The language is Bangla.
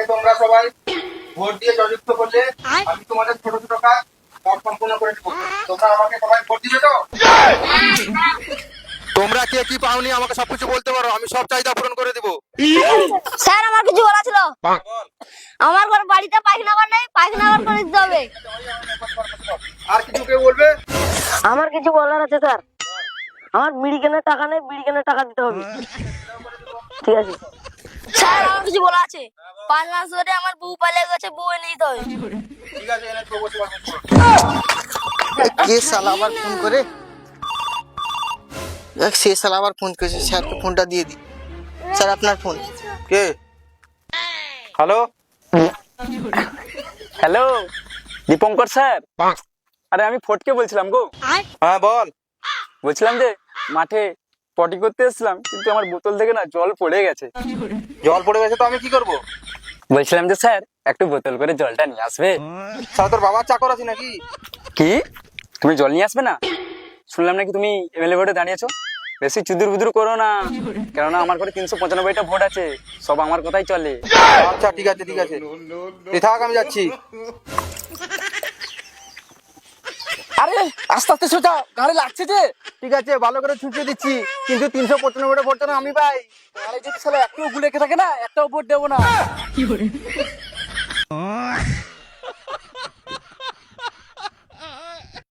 তোমরা সবাই ভোট দিয়ে জয়যুক্ত করলে আমি তোমাদের ছোট ছোট কাজ সব সম্পূর্ণ করে দেবো। তোমরা আমাকে সবাই ভোট দিবে তো? তোমরা কে কি পাওনি আমাকে সবকিছু বলতে পারো, আমি সব চাহিদা পূরণ করে দেবো। স্যার আমার কিছু বলা ছিল। আমার ঘর বাড়িতে পায়খানা ঘর নেই, পায়খানা ঘর করে দিতে হবে। আর কিছু কেউ বলবে? আমার কিছু বলার আছে স্যার। আমার বিড়ি কেনার টাকা নেই, বিড়ি কেনার টাকা দিতে হবে। ঠিক আছে স্যার, আমার কিছু বলা আছে। 5 মাস ধরে আমার বউ পালিয়ে গেছে, বউ এনে দিতে হবে। ঠিক আছে, এনে দেবো। কে শালা আবার ফোন করে? সে শালা আবার ফোন করেছে, স্যারকে ফোনটা দিয়ে দি। স্যার আপনার ফোন। কে? হ্যালো হ্যালো দীপঙ্কর স্যার, আরে আমি ফটকে বলছিলাম গো। হ্যাঁ বল। বলছিলাম যে মাঠে পটি করতে এসেছিলাম, কিন্তু আমার বোতল থেকে না জল পড়ে গেছে। জল পড়ে গেছে তো আমি কি করবো? বলছিলাম যে স্যার একটু বোতল করে জলটা নিয়ে আসবে। তাহলে তোর বাবার চাকর আছে নাকি? কি তুমি জল নিয়ে আসবে না? শুনলাম নাকি তুমি এমএলএ ভোটে দাঁড়িয়েছো। বেশি চুদুর বুদুর করো না, কেননা আমার ঘরে 395টা ভোট আছে, সব আমার কথাই চলে। আচ্ছা ঠিক আছে ঠিক আছে, তুই থাক, আমি যাচ্ছি। আরে আস্তে আস্তে সোজা, গাড়ি লাগছে যে। ঠিক আছে, ভালো করে ছুটিয়ে দিচ্ছি, কিন্তু 395টা ভোট যেন আমি পাই। আরে যদি শালা একটু ভুলে থাকে না, একটাও ভোট দেবো না।